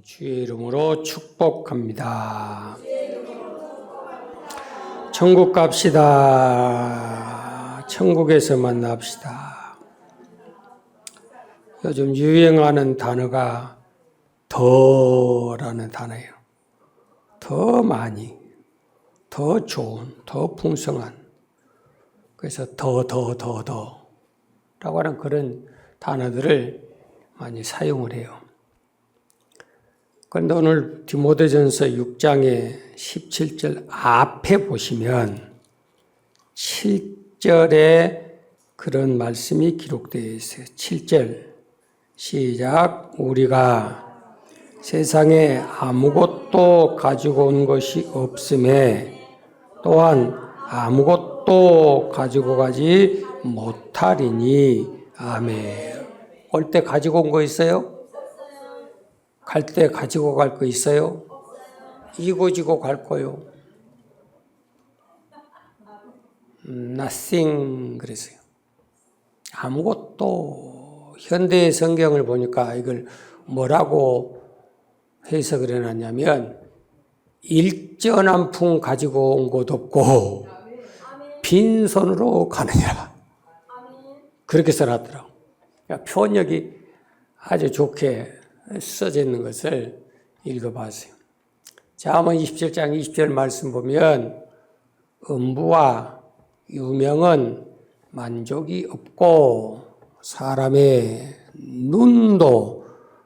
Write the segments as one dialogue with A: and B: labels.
A: 주의 이름으로 축복합니다. 천국 갑시다. 천국에서 만납시다. 요즘 유행하는 단어가 더라는 단어예요. 더 많이, 더 좋은, 더 풍성한. 그래서 더 라고 하는 그런 단어들을 많이 사용을 해요. 그런데 오늘 디모데전서 6장의 17절 앞에 보시면 7절에 그런 말씀이 기록되어 있어요. 7절 시작. 우리가 세상에 아무것도 가지고 온 것이 없음에 또한 아무것도 가지고 가지 못하리니 아멘. 올 때 가지고 온 거 있어요? 갈 때 가지고 갈 거 있어요? 이고지고 갈 거요. nothing 그랬어요. 아무것도. 현대 성경을 보니까 이걸 뭐라고 해석을 해놨냐면 일전 한 푼 가지고 온 것도 없고 빈손으로 가느니라. 그렇게 써놨더라고. 그러니까 표현력이 아주 좋게 써져 있는 것을 읽어봤어요. 잠언 27장 20절 말씀 보면 음부와 유명은 만족이 없고 사람의 눈도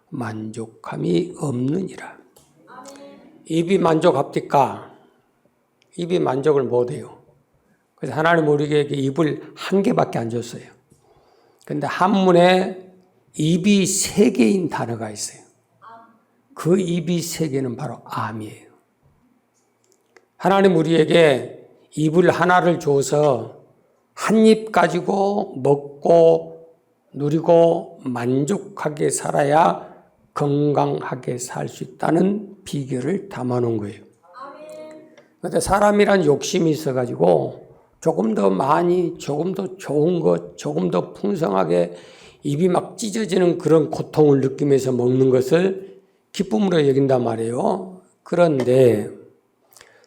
A: 만족함이 없느니라. 입이 만족합니까? 입이 만족을 못해요. 그래서 하나님 우리에게 입을 한 개밖에 안 줬어요. 그런데 한문에 입이 3개인 단어가 있어요. 그 입이 3개는 바로 암이에요. 하나님 우리에게 입을 하나를 줘서 한 입 가지고 먹고 누리고 만족하게 살아야 건강하게 살 수 있다는 비결을 담아놓은 거예요. 그런데 사람이란 욕심이 있어가지고 조금 더 많이, 조금 더 좋은 것, 조금 더 풍성하게 입이 막 찢어지는 그런 고통을 느끼면서 먹는 것을 기쁨으로 여긴단 말이에요. 그런데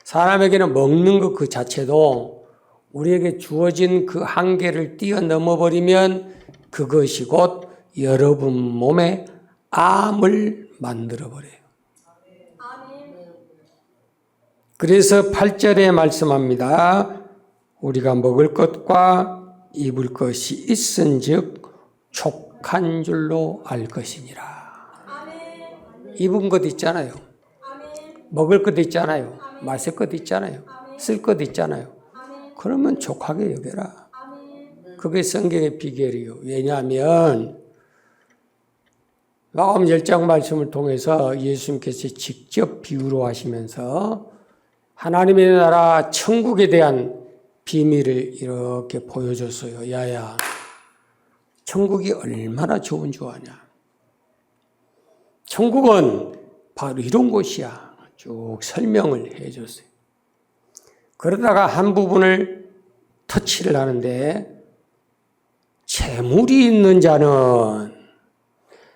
A: 사람에게는 먹는 것 그 자체도 우리에게 주어진 그 한계를 뛰어넘어 버리면 그것이 곧 여러분 몸에 암을 만들어 버려요. 그래서 8절에 말씀합니다. 우리가 먹을 것과 입을 것이 있은즉 족한 줄로 알 것이니라. 입은 것 있잖아요. 먹을 것 있잖아요. 마실 것 있잖아요. 쓸 것 있잖아요. 그러면 족하게 여겨라. 그게 성경의 비결이에요. 왜냐하면 마가복음 10장 말씀을 통해서 예수님께서 직접 비유로 하시면서 하나님의 나라 천국에 대한 비밀을 이렇게 보여줬어요. 야야, 천국이 얼마나 좋은 줄 아냐. 천국은 바로 이런 곳이야. 쭉 설명을 해줬어요. 그러다가 한 부분을 터치를 하는데 재물이 있는 자는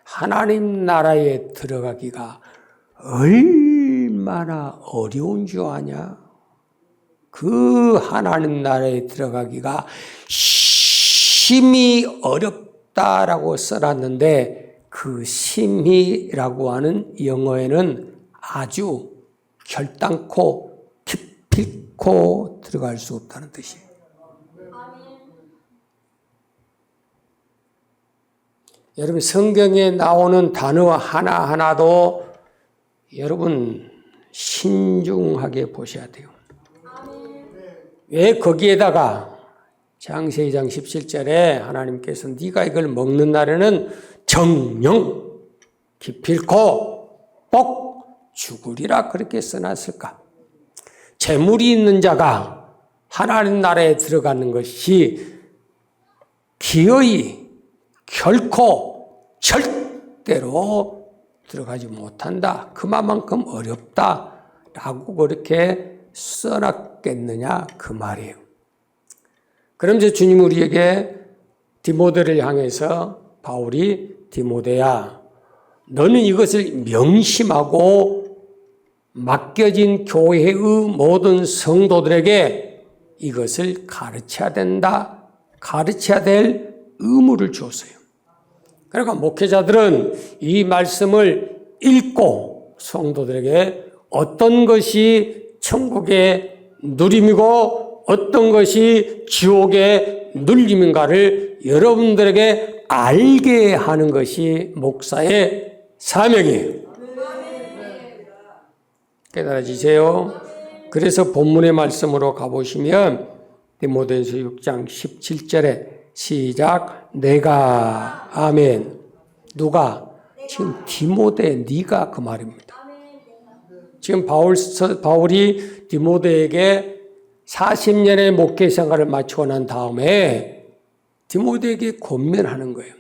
A: 하나님 나라에 들어가기가 얼마나 어려운 줄 아냐. 그 하나님 나라에 들어가기가 심히 어렵다라고 써놨는데 그 심히라고 하는 영어에는 아주 결단코 기필코 들어갈 수 없다는 뜻이에요. 여러분 성경에 나오는 단어 하나하나도 여러분 신중하게 보셔야 돼요. 왜 거기에다가 창세기 2장 17절에 하나님께서 네가 이걸 먹는 날에는 정령 기필코 꼭 죽으리라 그렇게 써놨을까? 재물이 있는 자가 하나님 나라에 들어가는 것이 기어이 결코 절대로 들어가지 못한다. 그만큼 어렵다라고 그렇게 써놨겠느냐 그 말이에요. 그럼 이제 주님 우리에게 디모데를 향해서 바울이 디모데야 너는 이것을 명심하고 맡겨진 교회의 모든 성도들에게 이것을 가르쳐야 된다. 가르쳐야 될 의무를 주었어요. 그러니까 목회자들은 이 말씀을 읽고 성도들에게 어떤 것이 천국의 누림이고 어떤 것이 지옥의 눌림인가를 여러분들에게 알게 하는 것이 목사의 사명이에요. 깨달아지세요? 그래서 본문의 말씀으로 가보시면 디모데전서 6장 17절에 시작. 내가 아멘. 누가? 지금 디모데 네가 그 말입니다. 지금 바울이 디모데에게 40년의 목회 생활을 마치고 난 다음에 디모데에게 권면하는 거예요.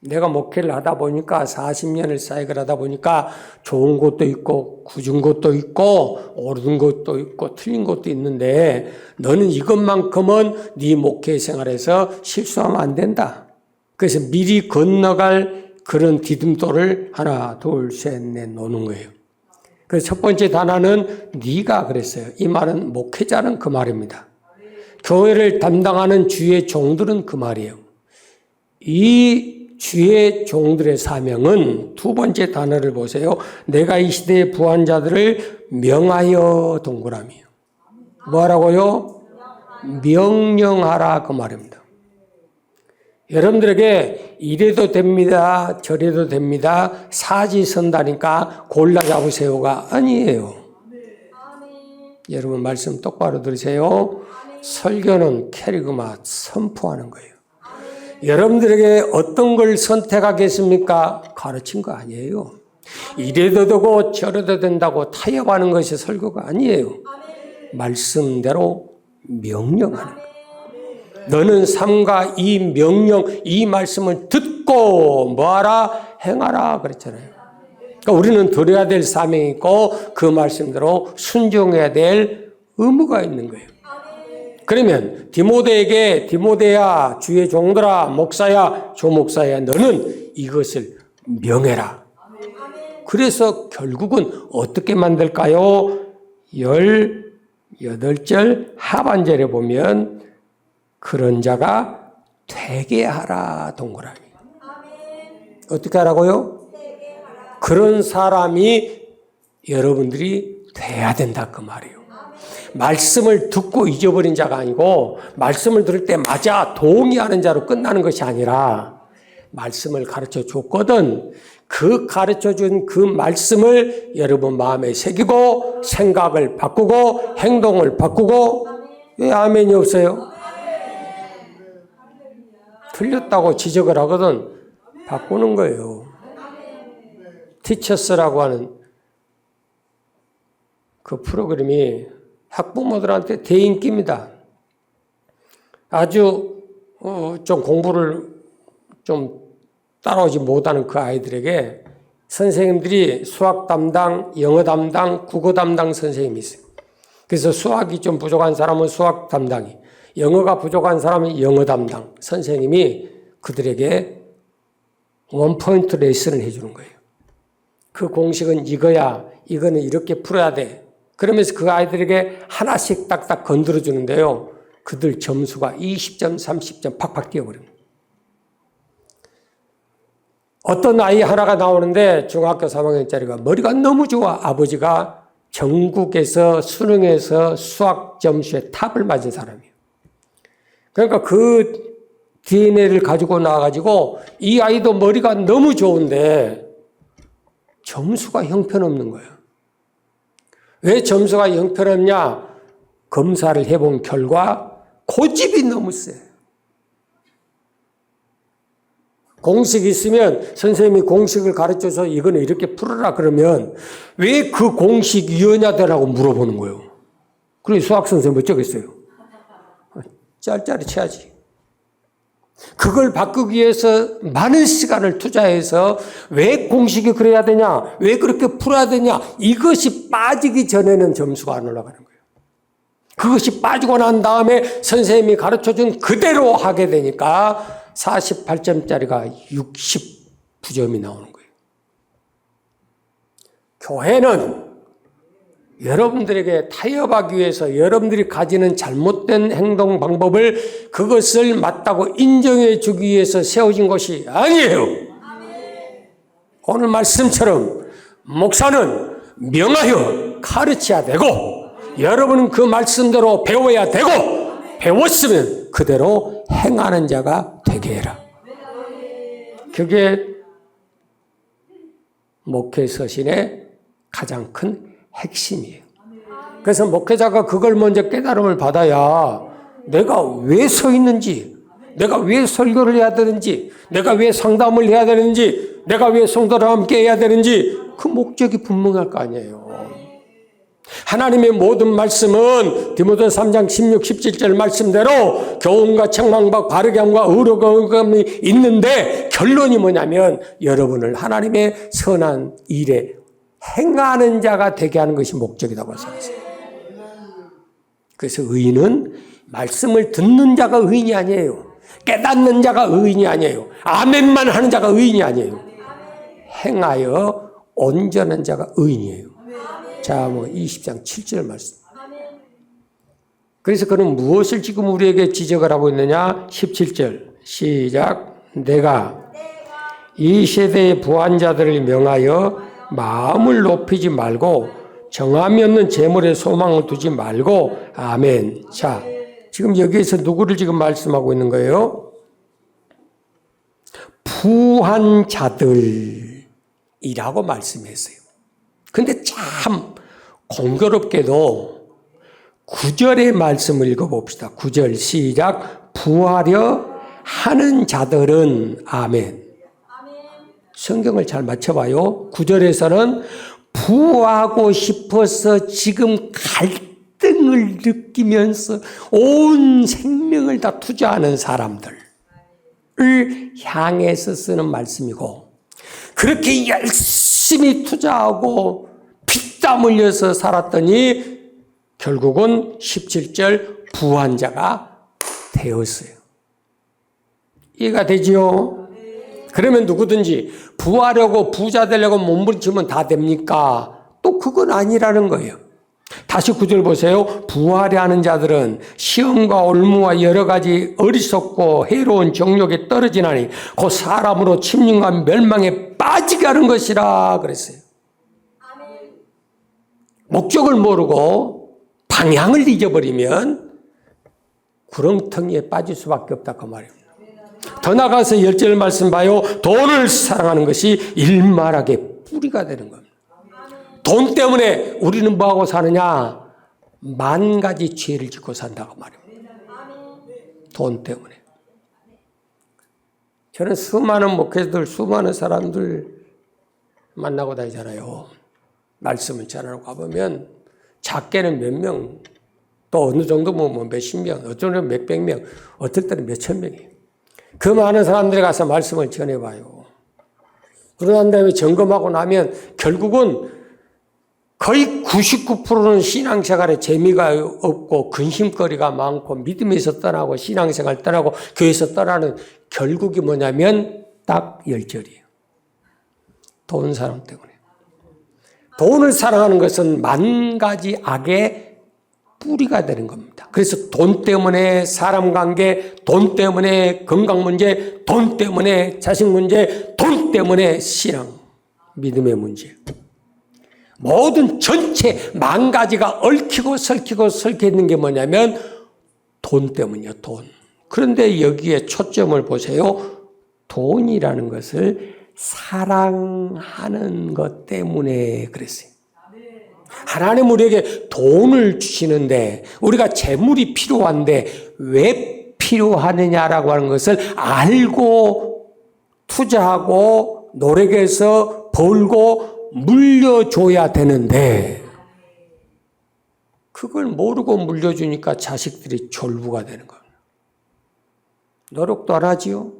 A: 내가 목회를 하다 보니까 40년을 사역을 하다 보니까 좋은 것도 있고 굳은 것도 있고 옳은 것도 있고 틀린 것도 있는데 너는 이것만큼은 네 목회 생활에서 실수하면 안 된다. 그래서 미리 건너갈 그런 디딤돌을 하나 둘 셋 넷 놓는 거예요. 그래서 첫 번째 단어는 네가 그랬어요. 이 말은 목회자는 그 말입니다. 교회를 담당하는 주의 종들은 그 말이에요. 이 주의 종들의 사명은 두 번째 단어를 보세요. 내가 이 시대의 부한 자들을 명하여 동그라미요. 뭐하라고요? 명령하라 그 말입니다. 여러분들에게 이래도 됩니다. 저래도 됩니다. 사지선다니까 골라 잡으세요가 아니에요. 여러분 말씀 똑바로 들으세요. 설교는 캐리그마 선포하는 거예요. 여러분들에게 어떤 걸 선택하겠습니까? 가르친 거 아니에요. 이래도 되고 저래도 된다고 타협하는 것이 설교가 아니에요. 말씀대로 명령하는 거예요. 너는 삶과 이 명령, 이 말씀을 듣고 뭐하라? 행하라 그랬잖아요. 그러니까 우리는 들어야 될 사명이 있고 그 말씀대로 순종해야 될 의무가 있는 거예요. 그러면 디모데에게 디모데야 주의 종들아 목사야 조목사야 너는 이것을 명해라. 그래서 결국은 어떻게 만들까요? 18절 하반절에 보면 그런 자가 되게 하라 동그라미. 어떻게 하라고요? 그런 사람이 여러분들이 돼야 된다 그 말이에요. 말씀을 듣고 잊어버린 자가 아니고 말씀을 들을 때 맞아 동의하는 자로 끝나는 것이 아니라 말씀을 가르쳐 줬거든 그 가르쳐 준 그 말씀을 여러분 마음에 새기고 생각을 바꾸고 행동을 바꾸고 왜 아멘이 없어요? 틀렸다고 지적을 하거든 바꾸는 거예요. 티처스라고 하는 그 프로그램이 학부모들한테 대인기입니다. 아주 좀 공부를 좀 따라오지 못하는 그 아이들에게 선생님들이 수학 담당, 영어 담당, 국어 담당 선생님이 있어요. 그래서 수학이 좀 부족한 사람은 수학 담당이, 영어가 부족한 사람은 영어 담당 선생님이 그들에게 원포인트 레슨을 해주는 거예요. 그 공식은 이거야, 이거는 이렇게 풀어야 돼. 그러면서 그 아이들에게 하나씩 딱딱 건드려 주는데요. 그들 점수가 20점, 30점 팍팍 뛰어버립니다. 어떤 아이 하나가 나오는데 중학교 3학년짜리가 머리가 너무 좋아. 아버지가 전국에서 수능에서 수학 점수에 탑을 맞은 사람이에요. 그러니까 그 DNA를 가지고 나와가지고 이 아이도 머리가 너무 좋은데 점수가 형편없는 거예요. 왜 점수가 형편없냐? 검사를 해본 결과 고집이 너무 세요. 공식이 있으면 선생님이 공식을 가르쳐서 이거는 이렇게 풀어라 그러면 왜 그 공식 이해냐되라고 물어보는 거예요. 그래 수학 선생님 어쩌겠어요. 짤짤이 쳐야지. 그걸 바꾸기 위해서 많은 시간을 투자해서 왜 공식이 그래야 되냐, 왜 그렇게 풀어야 되냐, 이것이 빠지기 전에는 점수가 안 올라가는 거예요. 그것이 빠지고 난 다음에 선생님이 가르쳐준 그대로 하게 되니까 48점짜리가 69점이 나오는 거예요. 교회는 여러분들에게 타협하기 위해서 여러분들이 가지는 잘못된 행동 방법을 그것을 맞다고 인정해 주기 위해서 세워진 것이 아니에요. 오늘 말씀처럼 목사는 명하여 가르쳐야 되고 여러분은 그 말씀대로 배워야 되고 배웠으면 그대로 행하는 자가 되게 해라. 그게 목회 서신의 가장 큰 핵심이에요. 그래서 목회자가 그걸 먼저 깨달음을 받아야 내가 왜 서 있는지, 내가 왜 설교를 해야 되는지, 내가 왜 상담을 해야 되는지, 내가 왜 성도들과 함께 해야 되는지 그 목적이 분명할 거 아니에요. 하나님의 모든 말씀은 디모데후서 3장 16, 17절 말씀대로 교훈과 책망과 바르게 함과 의로움이 있는데 결론이 뭐냐면 여러분을 하나님의 선한 일에 행하는 자가 되게 하는 것이 목적이라고 생각했어요. 그래서 의인은 말씀을 듣는 자가 의인이 아니에요. 깨닫는 자가 의인이 아니에요. 아멘만 하는 자가 의인이 아니에요. 행하여 온전한 자가 의인이에요. 자, 20장 7절 말씀. 그래서 그는 무엇을 지금 우리에게 지적을 하고 있느냐? 17절 시작. 내가 이 세대의 부한 자들을 명하여 마음을 높이지 말고 정함이 없는 재물에 소망을 두지 말고 아멘. 자, 지금 여기에서 누구를 지금 말씀하고 있는 거예요? 부한 자들이라고 말씀했어요. 근데 참 공교롭게도 9절의 말씀을 읽어봅시다. 9절 시작. 부하려 하는 자들은 아멘. 성경을 잘 맞춰봐요. 9절에서는 부하고 싶어서 지금 갈등을 느끼면서 온 생명을 다 투자하는 사람들을 향해서 쓰는 말씀이고 그렇게 열심히 투자하고 피땀 흘려서 살았더니 결국은 17절 부한 자가 되었어요. 이해가 되지요? 그러면 누구든지 부하려고 부자 되려고 몸부림치면 다 됩니까? 또 그건 아니라는 거예요. 다시 9절 보세요. 부하려 하는 자들은 시험과 올무와 여러 가지 어리석고 해로운 정욕에 떨어지나니 곧 사람으로 침륜과 멸망에 빠지게 하는 것이라 그랬어요. 목적을 모르고 방향을 잊어버리면 구렁텅이에 빠질 수밖에 없다 그 말입니다. 더 나아가서 10절 말씀 봐요. 돈을 사랑하는 것이 일말하게 뿌리가 되는 겁니다. 돈 때문에 우리는 뭐하고 사느냐? 만 가지 죄를 짓고 산다고 말입니다. 돈 때문에. 저는 수많은 목회자들, 수많은 사람들 만나고 다니잖아요. 말씀을 전하러 가보면 작게는 몇 명, 또 어느 정도 뭐 몇십 명, 어떤 때는 몇백 명, 어떨 때는 몇천 명이에요. 그 많은 사람들이 가서 말씀을 전해봐요. 그러난 다음에 점검하고 나면 결국은 거의 99%는 신앙생활에 재미가 없고 근심거리가 많고 믿음에서 떠나고 신앙생활 떠나고 교회에서 떠나는 결국이 뭐냐면 딱 10절이에요. 돈 사랑 때문에. 돈을 사랑하는 것은 만 가지 악의 뿌리가 되는 겁니다. 그래서 돈 때문에 사람 관계, 돈 때문에 건강 문제, 돈 때문에 자식 문제, 돈 때문에 신앙, 믿음의 문제. 모든 전체 만 가지가 얽히고 설키고 설켜 있는 게 뭐냐면 돈 때문이요, 돈. 그런데 여기에 초점을 보세요. 돈이라는 것을 사랑하는 것 때문에 그랬어요. 하나님 우리에게 돈을 주시는데 우리가 재물이 필요한데 왜 필요하느냐라고 하는 것을 알고 투자하고 노력해서 벌고 물려줘야 되는데 그걸 모르고 물려주니까 자식들이 졸부가 되는 거예요. 노력도 안 하지요.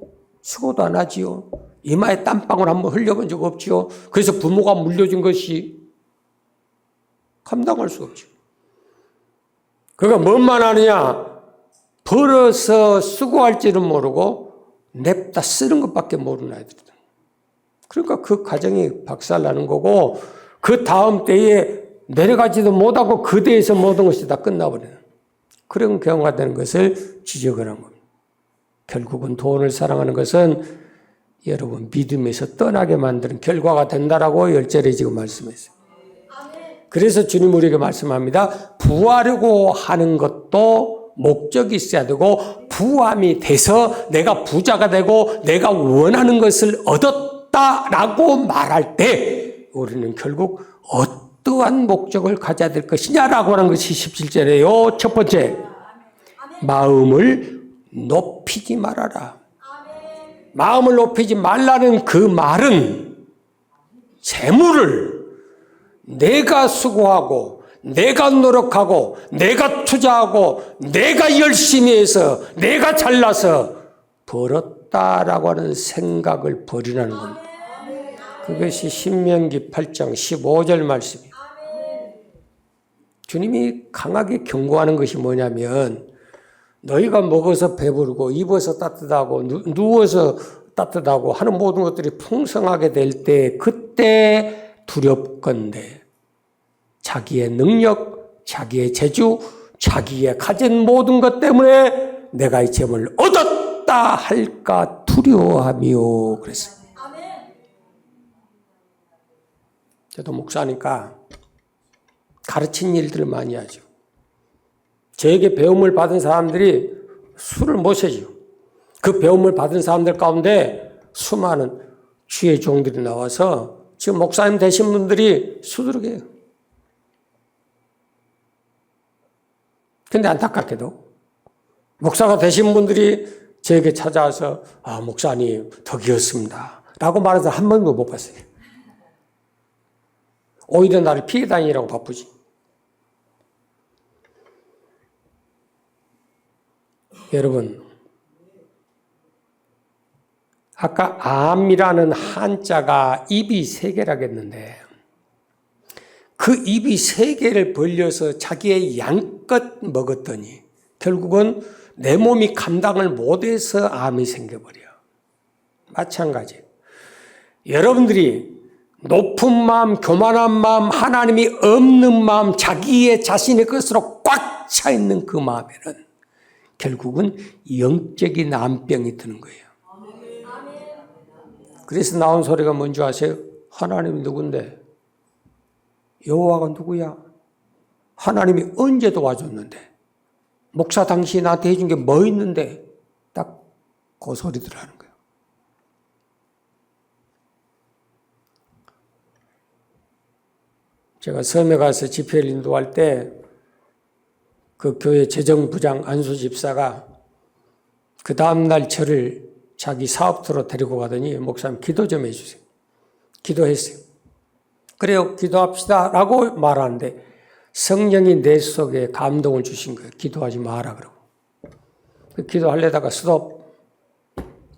A: 수고도 안 하지요. 이마에 땀방울 한번 흘려본 적 없지요. 그래서 부모가 물려준 것이 감당할 수 없죠. 그러니까 뭔만 하느냐? 벌어서 수고할 줄은 모르고 냅다 쓰는 것밖에 모르는 아이들이다. 그러니까 그 가정이 박살나는 거고 그 다음 때에 내려가지도 못하고 그 데에서 모든 것이 다 끝나버리는 그런 경우가 되는 것을 지적을 한 겁니다. 결국은 돈을 사랑하는 것은 여러분 믿음에서 떠나게 만드는 결과가 된다라고 10절에 지금 말씀했어요. 그래서 주님 우리에게 말씀합니다. 부하려고 하는 것도 목적이 있어야 되고 부함이 돼서 내가 부자가 되고 내가 원하는 것을 얻었다라고 말할 때 우리는 결국 어떠한 목적을 가져야 될 것이냐라고 하는 것이 17절이에요. 첫 번째, 마음을 높이지 말아라. 마음을 높이지 말라는 그 말은 재물을 내가 수고하고 내가 노력하고 내가 투자하고 내가 열심히 해서 내가 잘나서 벌었다라고 하는 생각을 버리라는 겁니다. 그것이 신명기 8장 15절 말씀이에요. 주님이 강하게 경고하는 것이 뭐냐면 너희가 먹어서 배부르고 입어서 따뜻하고 누워서 따뜻하고 하는 모든 것들이 풍성하게 될 때 그때 두렵건대 자기의 능력, 자기의 재주, 자기의 가진 모든 것 때문에 내가 이 재물을 얻었다 할까 두려워하며 그랬어요. 저도 목사니까 가르친 일들을 많이 하죠. 저에게 배움을 받은 사람들이 술을 못 세죠. 그 배움을 받은 사람들 가운데 수많은 주의 종들이 나와서 지금 목사님 되신 분들이 수두룩해요. 근데 안타깝게도 목사가 되신 분들이 저에게 찾아와서 목사님 덕이었습니다 라고 말해서 한 번도 못 봤어요. 오히려 나를 피해 다니라고 바쁘지. 여러분, 아까 암이라는 한자가 입이 3개라고 했는데 그 입이 3개를 벌려서 자기의 양껏 먹었더니 결국은 내 몸이 감당을 못해서 암이 생겨버려. 마찬가지. 여러분들이 높은 마음, 교만한 마음, 하나님이 없는 마음, 자기의 자신의 것으로 꽉 차 있는 그 마음에는 결국은 영적인 암병이 드는 거예요. 그래서 나온 소리가 뭔지 아세요? 하나님이 누군데? 여호와가 누구야? 하나님이 언제 도와줬는데? 목사 당신이 나한테 해준 게 뭐 있는데? 딱 그 소리들 하는 거예요. 제가 섬에 가서 집회를 인도할 때 그 교회 재정부장 안수 집사가 그 다음날 저를 자기 사업터로 데리고 가더니 목사님 기도 좀 해주세요. 기도했어요. 그래요, 기도합시다 라고 말하는데 성령이 내 속에 감동을 주신 거예요. 기도하지 마라 그러고. 기도하려다가 스톱.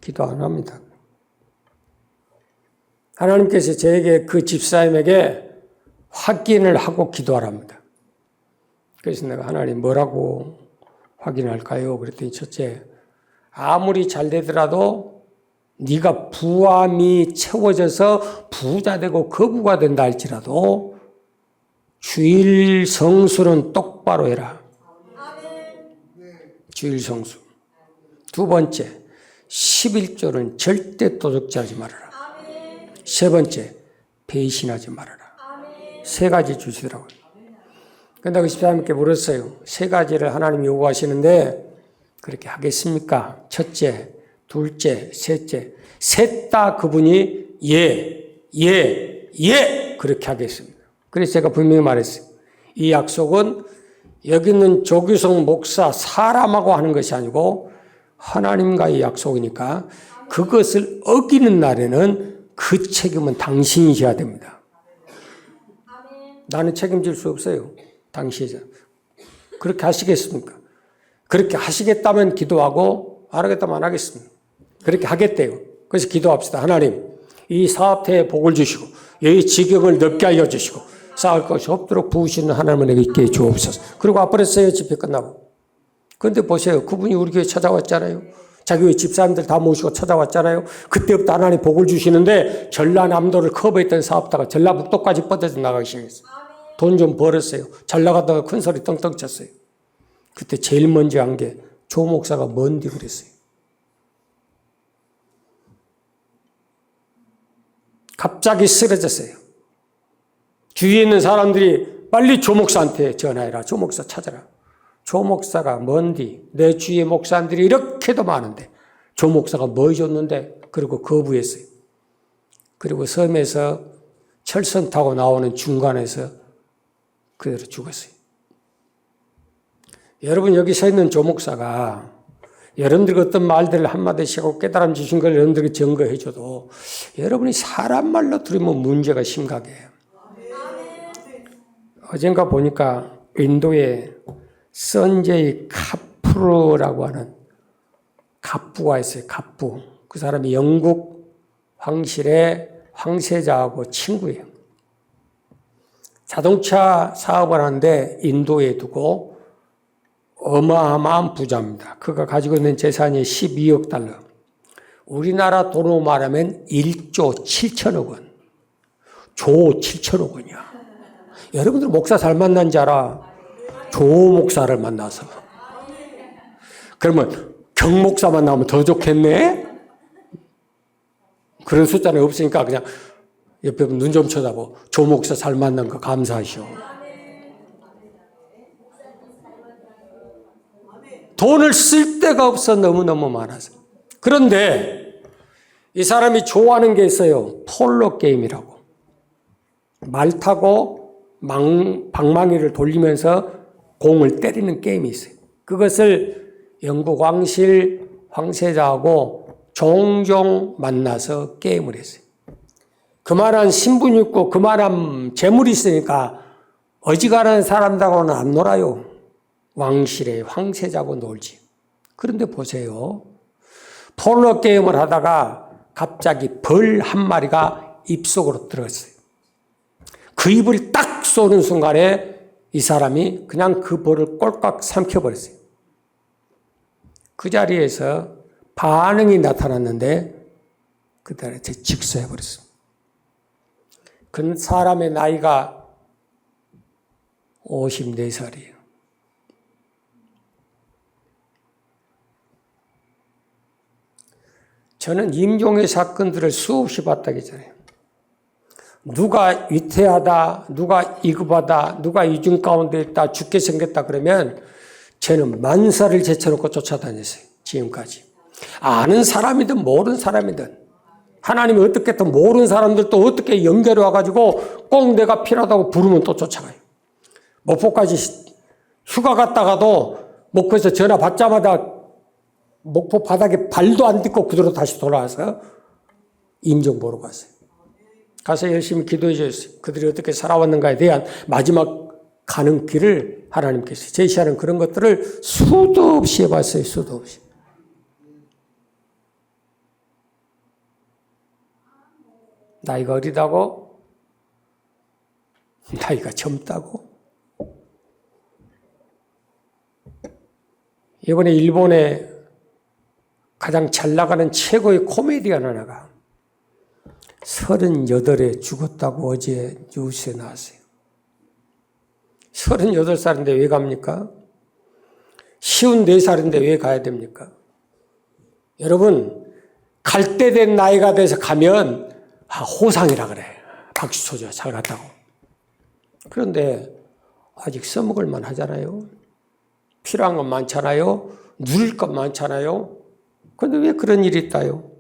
A: 기도 안 합니다. 하나님께서 저에게 그 집사님에게 확인을 하고 기도하랍니다. 그래서 내가 하나님 뭐라고 확인할까요? 그랬더니 첫째, 아무리 잘 되더라도 네가 부함이 채워져서 부자 되고 거부가 된다 할지라도 주일 성수는 똑바로 해라. 주일 성수. 두 번째, 11조는 절대 도적질하지 말아라. 세 번째, 배신하지 말아라. 3가지 주시더라고요. 근데 그 집사님께 물었어요. 3가지를 하나님이 요구하시는데 그렇게 하겠습니까? 첫째, 둘째, 셋째. 셋 다 그분이 예 그렇게 하겠습니다. 그래서 제가 분명히 말했어요. 이 약속은 여기 있는 조규성 목사 사람하고 하는 것이 아니고 하나님과의 약속이니까 그것을 어기는 날에는 그 책임은 당신이셔야 됩니다. 나는 책임질 수 없어요. 당신이죠. 그렇게 하시겠습니까? 그렇게 하시겠다면 기도하고 안 하겠다면 안 하겠습니다. 그렇게 하겠대요. 그래서 기도합시다. 하나님, 이 사업태에 복을 주시고 이 지경을 넓게 알려주시고 쌓을 것이 없도록 부으시는 하나님에게 있게 주옵소서. 그리고 앞으로 써요. 집회 끝나고. 그런데 보세요. 그분이 우리 교회 찾아왔잖아요. 자기 왜 집사람들 다 모시고 찾아왔잖아요. 그때부터 하나님 복을 주시는데 전라남도를 커버했던 사업다가 전라북도까지 뻗어서 나가기 시작했어요. 돈 좀 벌었어요. 잘 나가다가 큰 소리 떵떵 쳤어요. 그때 제일 먼저 한 게 조 목사가 뭔디 그랬어요. 갑자기 쓰러졌어요. 주위에 있는 사람들이 빨리 조 목사한테 전화해라. 조 목사 찾아라. 조 목사가 뭔디? 내 주위에 목사님들이 이렇게도 많은데 조 목사가 뭐 해줬는데? 그리고 거부했어요. 그리고 섬에서 철선 타고 나오는 중간에서 그대로 죽었어요. 여러분 여기 서 있는 조 목사가 여러분들이 어떤 말들을 한마디씩 하고 깨달음 주신 걸 여러분들에게 증거해 줘도 여러분이 사람 말로 들으면 문제가 심각해요. 어젠가 보니까 인도에 선제이 카푸르라고 하는 갑부가 있어요. 갑부. 그 사람이 영국 황실의 황세자하고 친구예요. 자동차 사업을 하는데 인도에 두고 어마어마한 부자입니다. 그가 가지고 있는 재산이 12억 달러. 우리나라 돈으로 말하면 1조 7천억 원. 조 7천억 원이야. 여러분들 목사 잘 만난 줄 알아? 조 목사를 만나서. 그러면 경 목사만 나오면 더 좋겠네? 그런 숫자는 없으니까 그냥 옆에 눈 좀 쳐다보. 조 목사 잘 만난 거 감사하시오. 돈을 쓸 데가 없어 너무너무 많아서. 그런데 이 사람이 좋아하는 게 있어요. 폴로 게임이라고. 말 타고 방망이를 돌리면서 공을 때리는 게임이 있어요. 그것을 영국 왕실 황세자하고 종종 만나서 게임을 했어요. 그만한 신분이 있고 그만한 재물이 있으니까 어지간한 사람들하고는 안 놀아요. 왕실의 황세자하고 놀지. 그런데 보세요. 폴로 게임을 하다가 갑자기 벌 한 마리가 입속으로 들어갔어요. 그 입을 딱 쏘는 순간에 이 사람이 그냥 그 벌을 꼴깍 삼켜버렸어요. 그 자리에서 반응이 나타났는데 그다음에 직사해버렸어요. 그 사람의 나이가 54살이에요. 저는 임종의 사건들을 수없이 봤다기 전에 누가 위태하다, 누가 이급하다, 누가 이중 가운데 있다, 죽게 생겼다 그러면 저는 만사를 제쳐놓고 쫓아다녔어요. 지금까지. 아는 사람이든 모르는 사람이든 하나님이 어떻게 또 모르는 사람들도 어떻게 연결해 와가지고 꼭 내가 필요하다고 부르면 또 쫓아가요. 목포까지 휴가 갔다가도 목포에서 전화 받자마자 목포 바닥에 발도 안 딛고 그대로 다시 돌아와서 임종 보러 갔어요. 가서 열심히 기도해 주셨어요. 그들이 어떻게 살아왔는가에 대한 마지막 가는 길을 하나님께서 제시하는 그런 것들을 수도 없이 해봤어요. 수도 없이. 나이가 어리다고? 나이가 젊다고? 이번에 일본에 가장 잘 나가는 최고의 코미디언 하나가 38에 죽었다고 어제 뉴스에 나왔어요. 38살인데 왜 갑니까? 54살인데 왜 가야 됩니까? 여러분, 갈 때 된 나이가 돼서 가면 호상이라 그래. 박수 쳐줘. 잘 갔다고. 그런데 아직 써먹을 만 하잖아요. 필요한 건 많잖아요. 누릴 것 많잖아요. 그런데 왜 그런 일이 있다요?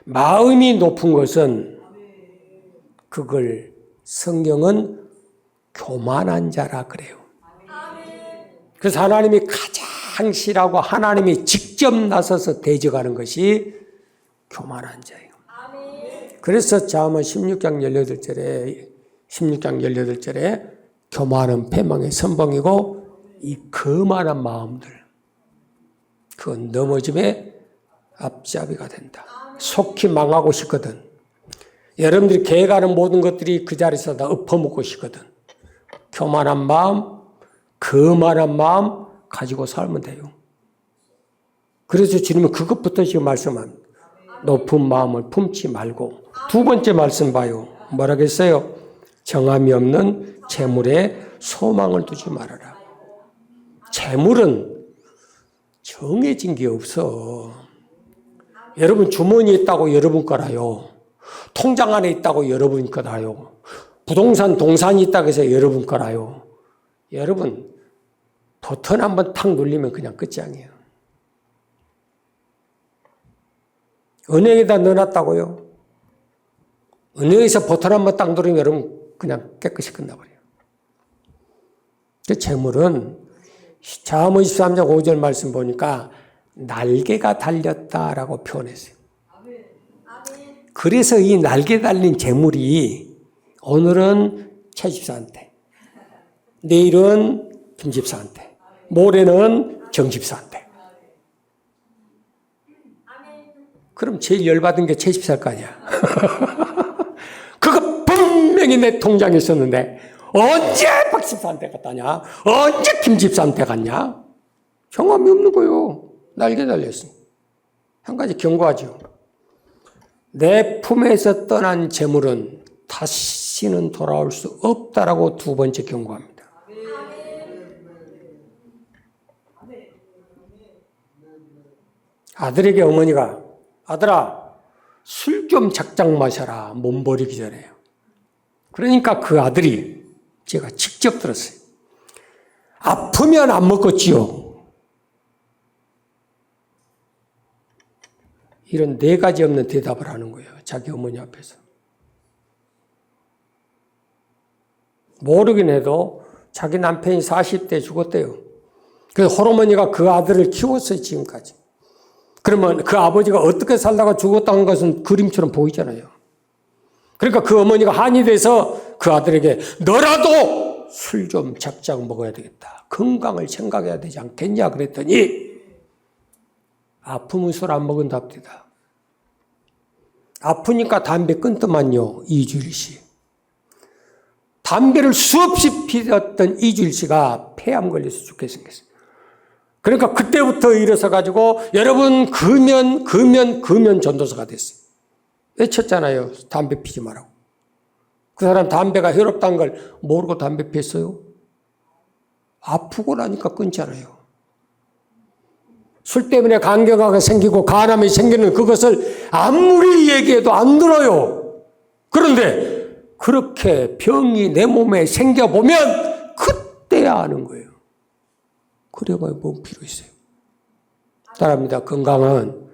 A: 마음이 높은 것은 그걸 성경은 교만한 자라 그래요. 그래서 하나님이 가장 싫어하고 하나님이 직접 나서서 대적하는 것이 교만한 자예요. 그래서 잠언 16장 18절에 교만은 패망의 선봉이고 이 거만한 마음들 그건 넘어짐의 앞잡이가 된다. 속히 망하고 싶거든. 여러분들이 계획하는 모든 것들이 그 자리에서 다 엎어먹고 싶거든. 교만한 마음, 거만한 마음 가지고 살면 돼요. 그래서 주님은 그것부터 지금 말씀합니다. 높은 마음을 품지 말고. 두 번째 말씀 봐요. 뭐라겠어요? 정함이 없는 재물에 소망을 두지 말아라. 재물은 정해진 게 없어. 여러분 주머니에 있다고 여러분 거라요. 통장 안에 있다고 여러분 거라요. 부동산 동산이 있다고 해서 여러분 거라요. 여러분 버튼 한번 탁 눌리면 그냥 끝장이에요. 은행에다 넣어놨다고요. 은행에서 버튼 한번 딱 누르면 여러분 그냥 깨끗이 끝나버려요. 그 재물은 잠언 23장 5절 말씀 보니까 날개가 달렸다라고 표현했어요. 그래서 이 날개 달린 재물이 오늘은 최 집사한테, 내일은 김 집사한테, 모레는 정 집사한테. 그럼 제일 열받은 게 최 집사일 거 아니야. 그거 분명히 내 통장에 있었는데 언제 박 집사한테 갔다냐? 언제 김 집사한테 갔냐? 경험이 없는 거예요. 날개 달렸어요. 한 가지 경고하죠. 내 품에서 떠난 재물은 다시는 돌아올 수 없다라고 두 번째 경고합니다. 아들에게 어머니가 아들아 술 좀 작작 마셔라. 몸 버리기 전에요. 그러니까 그 아들이 제가 직접 들었어요. 아프면 안 먹겠지요. 이런 네 가지 없는 대답을 하는 거예요. 자기 어머니 앞에서. 모르긴 해도 자기 남편이 40대에 죽었대요. 그래서 홀어머니가 그 아들을 키웠어요. 지금까지. 그러면 그 아버지가 어떻게 살다가 죽었다는 것은 그림처럼 보이잖아요. 그러니까 그 어머니가 한이 돼서 그 아들에게 너라도 술 좀 작작 먹어야 되겠다. 건강을 생각해야 되지 않겠냐 그랬더니 아프면 술 안 먹은답니다. 아프니까 담배 끊더만요. 이주일씨. 담배를 수없이 피웠던 이주일씨가 폐암 걸려서 죽게 생겼어요. 그러니까 그때부터 일어서 가지고 여러분 금연 전도사가 됐어요. 외쳤잖아요. 담배 피지 말라고. 그 사람 담배가 해롭다는 걸 모르고 담배 피웠어요. 아프고 나니까 끊잖아요. 술 때문에 간경화가 생기고 간암이 생기는 그것을 아무리 얘기해도 안 들어요. 그런데 그렇게 병이 내 몸에 생겨보면 그때야 아는 거예요. 그래봐야 뭔 필요 있어요. 따라합니다. 건강은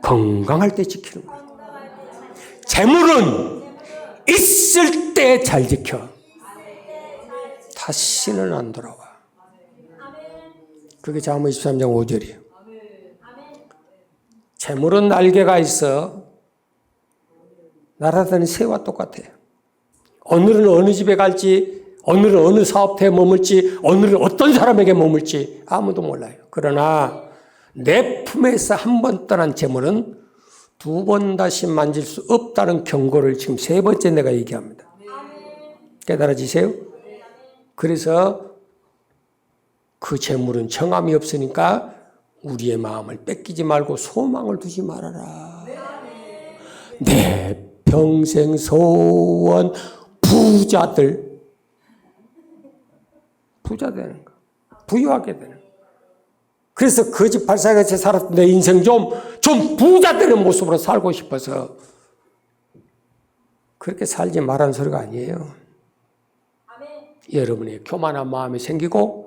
A: 건강할 때 지키는 거예요. 재물은 있을 때 잘 지켜. 다시는 안 돌아와. 그게 잠언 23장 5절이에요. 재물은 날개가 있어 날아다니는 새와 똑같아요. 오늘은 어느 집에 갈지, 오늘은 어느 사업터에 머물지, 오늘은 어떤 사람에게 머물지 아무도 몰라요. 그러나 내 품에서 한 번 떠난 재물은 두 번 다시 만질 수 없다는 경고를 지금 세 번째 내가 얘기합니다. 깨달아지세요? 그래서 그 재물은 정함이 없으니까 우리의 마음을 뺏기지 말고 소망을 두지 말아라. 내 평생 소원 부자들. 부자 되는 거. 부유하게 되는 거. 그래서 거짓 발사같이 살았던 내 인생 좀 부자 되는 모습으로 살고 싶어서 그렇게 살지 말라는 소리가 아니에요. 여러분의 교만한 마음이 생기고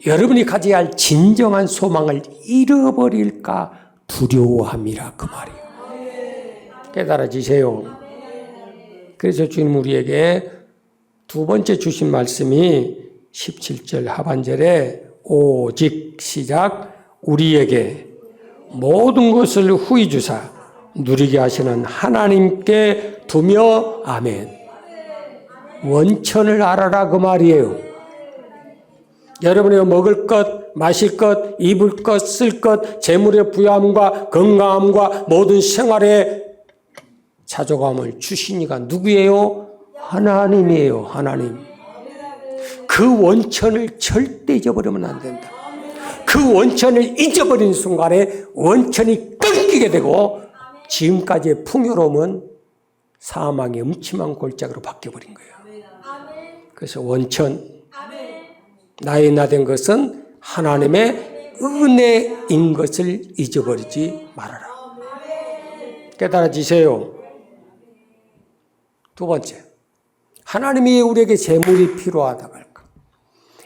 A: 여러분이 가져야 할 진정한 소망을 잃어버릴까 두려워함이라 그 말이에요. 깨달아지세요. 그래서 주님 우리에게 두 번째 주신 말씀이 17절 하반절에 오직 시작 우리에게 모든 것을 후히 주사 누리게 하시는 하나님께 두며 아멘. 원천을 알아라 그 말이에요. 여러분의 먹을 것, 마실 것, 입을 것, 쓸 것, 재물의 부유함과 건강함과 모든 생활의 자족함을 주신 이가 누구예요? 하나님이에요. 하나님. 그 원천을 절대 잊어버리면 안 된다. 그 원천을 잊어버린 순간에 원천이 끊기게 되고 지금까지의 풍요로움은 사망의 음침한 골짜기로 바뀌어버린 거예요. 그래서 원천, 나의 나된 것은 하나님의 은혜인 것을 잊어버리지 말아라. 깨달아지세요. 두 번째, 하나님이 우리에게 재물이 필요하다고 할까?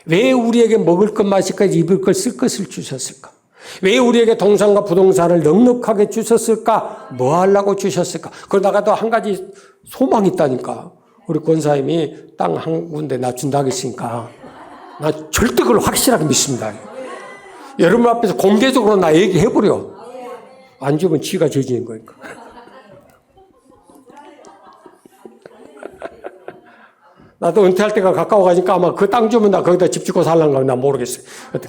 A: 왜 우리에게 먹을 것, 마실 것, 입을 것, 쓸 것을 주셨을까? 왜 우리에게 동산과 부동산을 넉넉하게 주셨을까? 뭐 하려고 주셨을까? 그러다가도 한 가지 소망이 있다니까. 우리 권사님이 땅 한 군데 나 준다고 했으니까 나 절대 그걸 확실하게 믿습니다. 여러분 앞에서 공개적으로 나 얘기해버려. 안 주면 지가 죄지는 거니까. 나도 은퇴할 때가 가까워가니까 아마 그 땅 주면 나 거기다 집 짓고 살란가 나 모르겠어요.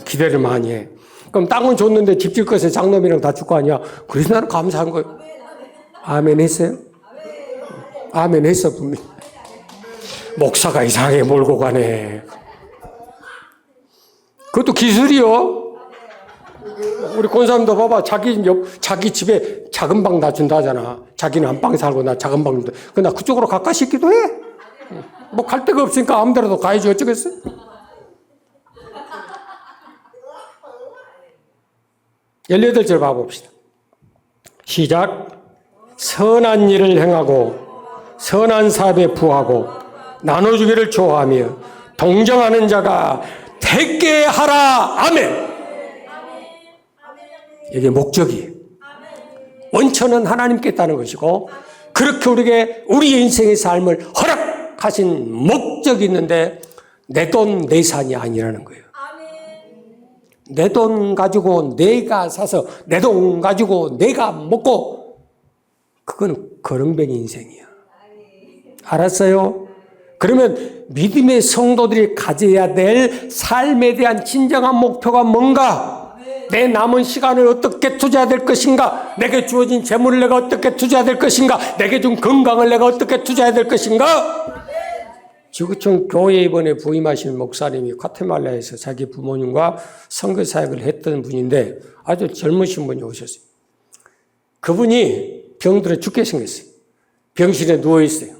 A: 기대를 많이 해. 그럼 땅은 줬는데 집 질 것에 장놈이랑 다 줄 거 아니야. 그래서 나는 감사한 거예요. 아멘 했어요? 아멘 했어 분명히. 목사가 이상하게 몰고 가네. 그것도 기술이요. 우리 권사님도 봐봐. 자기 집에 작은 방 다 준다 하잖아. 자기는 한 방 살고 나 작은 방 준다. 나 그쪽으로 가까이 있기도 해. 뭐 갈 데가 없으니까 아무 데라도 가야지 어쩌겠어? 18절 봐봅시다. 시작. 선한 일을 행하고 선한 사업에 부하고 나눠주기를 좋아하며 동정하는 자가 되게 하라. 아멘. 이게 목적이에요. 원천은 하나님께 있다는 것이고 그렇게 우리에게 우리 인생의 삶을 허락하신 목적이 있는데 내 돈, 내 산이 아니라는 거예요. 내 돈 가지고 내가 사서 내 돈 가지고 내가 먹고 그건 거렁뱅이 인생이야. 알았어요? 그러면 믿음의 성도들이 가져야 될 삶에 대한 진정한 목표가 뭔가? 내 남은 시간을 어떻게 투자해야 될 것인가? 내게 주어진 재물을 내가 어떻게 투자해야 될 것인가? 내게 준 건강을 내가 어떻게 투자해야 될 것인가? 지구촌 교회 이번에 부임하신 목사님이 과테말라에서 자기 부모님과 선교 사역을 했던 분인데 아주 젊으신 분이 오셨어요. 그분이 병들어 죽게 생겼어요. 병실에 누워있어요.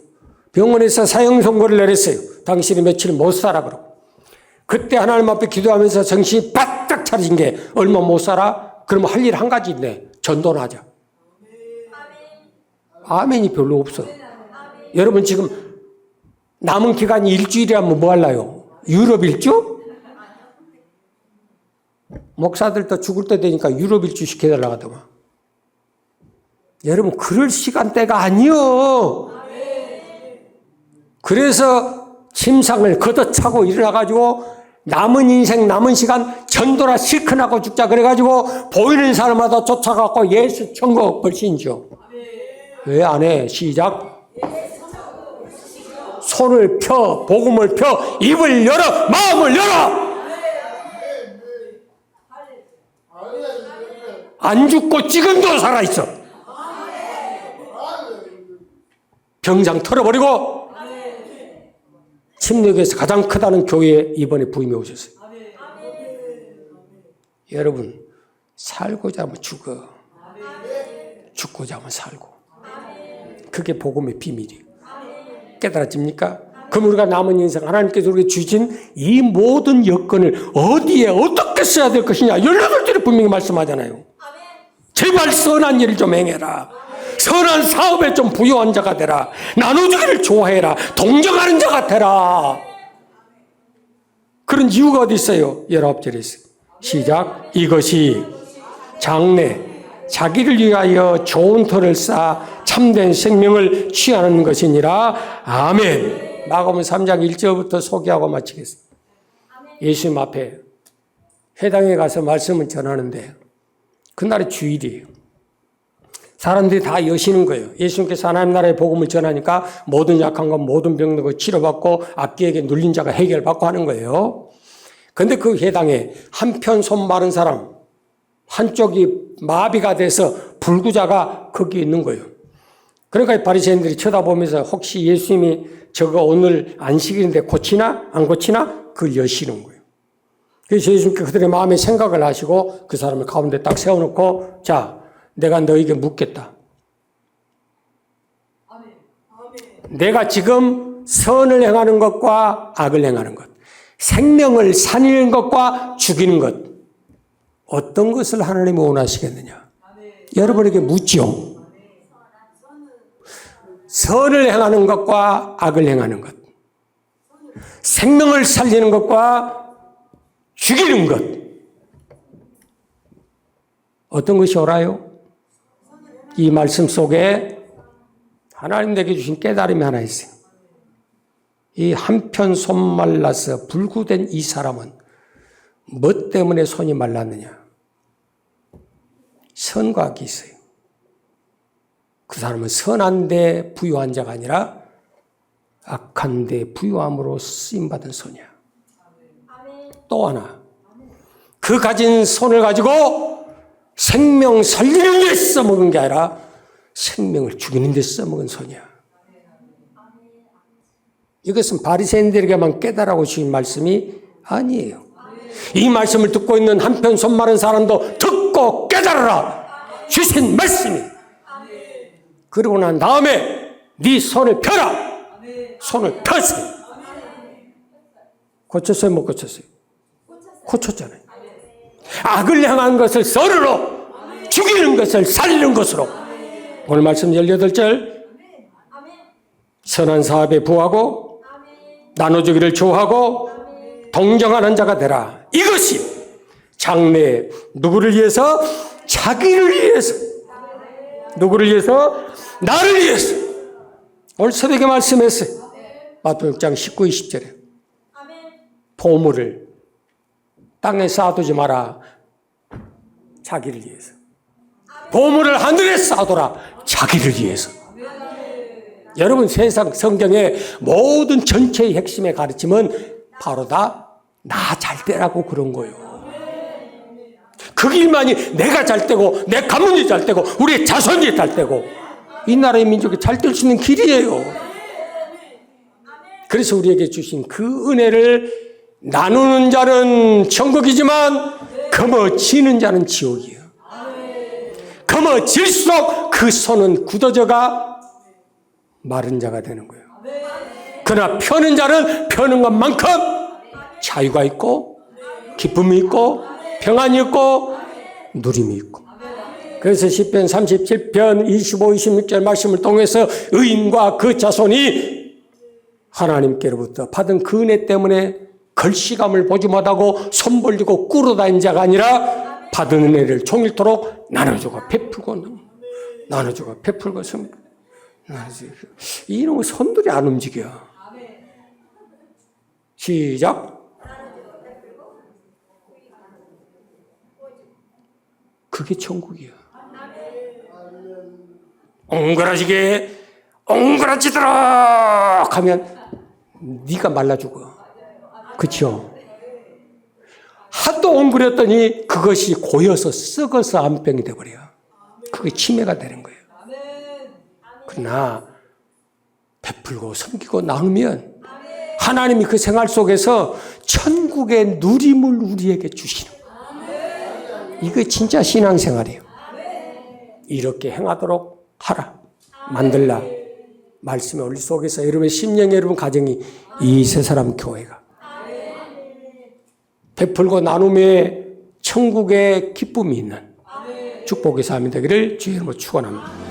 A: 병원에서 사형 선고를 내렸어요. 당신이 며칠 못 살아 그러고. 그때 하나님 앞에 기도하면서 정신이 바짝 차려진 게 얼마 못 살아? 그러면 할 일 한 가지 있네. 전도를 하자. 아멘이 별로 없어. 여러분 지금 남은 기간이 일주일이라면 뭐 할래요? 유럽 일주? 목사들도 죽을 때 되니까 유럽 일주 시켜달라고 하더만. 여러분 그럴 시간대가 아니요. 그래서 침상을 걷어차고 일어나가지고 남은 인생 남은 시간 전도라 실컷하고 죽자 그래가지고 보이는 사람마다 쫓아가고 예수 천국 벌신죠. 왜 안 해? 시작. 손을 펴, 복음을 펴, 입을 열어, 마음을 열어. 안 죽고 지금도 살아있어. 병장 털어버리고 침례교에서 가장 크다는 교회에 이번에 부임해 오셨어요. 여러분 살고자 하면 죽어. 죽고자 하면 살고. 그게 복음의 비밀이에요. 깨달아집니까? 그럼 우리가 남은 인생 하나님께서 우리에게 주신 이 모든 여건을 어디에 어떻게 써야 될 것이냐 18절에 분명히 말씀하잖아요. 제발 선한 일을 좀 행해라. 선한 사업에 좀 부유한 자가 되라. 나눠주기를 좋아해라. 동정하는 자가 되라. 그런 이유가 어디 있어요? 19절에 있어요. 시작. 이것이 장래 자기를 위하여 좋은 터를 쌓아 참된 생명을 취하는 것이니라. 아멘. 마가복음 3장 1절부터 소개하고 마치겠습니다. 예수님 앞에 회당에 가서 말씀을 전하는데 그날이 주일이에요. 사람들이 다 여시는 거예요. 예수님께서 하나님 나라의 복음을 전하니까 모든 약한 것, 모든 병든 것 치료받고 악기에게 눌린 자가 해결받고 하는 거예요. 그런데 그 회당에 한편 손 마른 사람, 한쪽이 마비가 돼서 불구자가 거기 있는 거예요. 그러니까 바리새인들이 쳐다보면서 혹시 예수님이 저거 오늘 안식일인데 고치나 안 고치나 그걸 여시는 거예요. 그래서 예수님께 그들의 마음의 생각을 하시고 그 사람을 가운데 딱 세워놓고 자, 내가 너에게 묻겠다. 내가 지금 선을 행하는 것과 악을 행하는 것, 생명을 살리는 것과 죽이는 것, 어떤 것을 하나님이 원하시겠느냐? 여러분에게 묻죠. 선을 행하는 것과 악을 행하는 것, 생명을 살리는 것과 죽이는 것, 어떤 것이 옳아요? 이 말씀 속에 하나님 내게 주신 깨달음이 하나 있어요. 이 한편 손 말라서 불구된 이 사람은 뭐 때문에 손이 말랐느냐? 선과 악이 있어요. 그 사람은 선한 데 부유한 자가 아니라 악한 데 부유함으로 쓰임받은 손이야. 또 하나, 그 가진 손을 가지고 생명 살리는 데 써먹은 게 아니라 생명을 죽이는 데 써먹은 손이야. 이것은 바리새인들에게만 깨달아 주신 말씀이 아니에요. 이 말씀을 듣고 있는 한편 손 마른 사람도 듣고 깨달아라 주신 말씀이. 그러고 난 다음에 네 손을 펴라. 손을 펴세요. 고쳤어요? 못 고쳤어요? 고쳤잖아요. 악을 향한 것을 선으로, 죽이는 것을 살리는 것으로. 오늘 말씀 18절, 선한 사업에 부하고 나눠주기를 좋아하고 동정하는 자가 되라. 이것이 장래에 누구를 위해서? 자기를 위해서. 누구를 위해서? 나를 위해서. 오늘 새벽에 말씀했어요. 마태복음 6장 19, 20절에 보물을 땅에 쌓아두지 마라. 자기를 위해서. 보물을 하늘에 쌓아둬라. 자기를 위해서. 여러분, 세상 성경의 모든 전체의 핵심의 가르침은 바로 다 나 잘 되라고 그런 거예요. 그 길만이 내가 잘 되고 내 가문이 잘 되고 우리의 자손이 잘 되고 이 나라의 민족이 잘 될 수 있는 길이에요. 그래서 우리에게 주신 그 은혜를 나누는 자는 천국이지만 거머쥐는 자는 지옥이에요. 거머쥘수록 그 손은 굳어져가 마른 자가 되는 거예요. 그러나 펴는 자는 펴는 것만큼 자유가 있고 기쁨이 있고 평안이 있고 누림이 있고. 그래서 시편 37편 25, 26절 말씀을 통해서 의인과 그 자손이 하나님께로부터 받은 그 은혜 때문에 걸시감을 보지 못하고 손 벌리고 꿇어다닌 자가 아니라 받은 은혜를 종일토록 나눠주고 베풀고 나눠주고 베풀고 이놈의 손들이 안 움직여. 시작. 그게 천국이야. 옹그라지게 옹그라지도록 하면 네가 말라 죽어. 그렇죠? 하도 옹그렸더니 그것이 고여서 썩어서 암병이 돼버려. 그게 치매가 되는 거예요. 그러나 베풀고 섬기고 나누면 하나님이 그 생활 속에서 천국의 누림을 우리에게 주시는 거예요. 이거 진짜 신앙생활이에요. 이렇게 행하도록 하라. 만들라. 말씀의 원리 속에서 여러분의 심령, 여러분 가정이 이 세 사람 교회가 베풀고 나눔에 천국의 기쁨이 있는 축복의 삶이 되기를 주의 이름으로 축원합니다.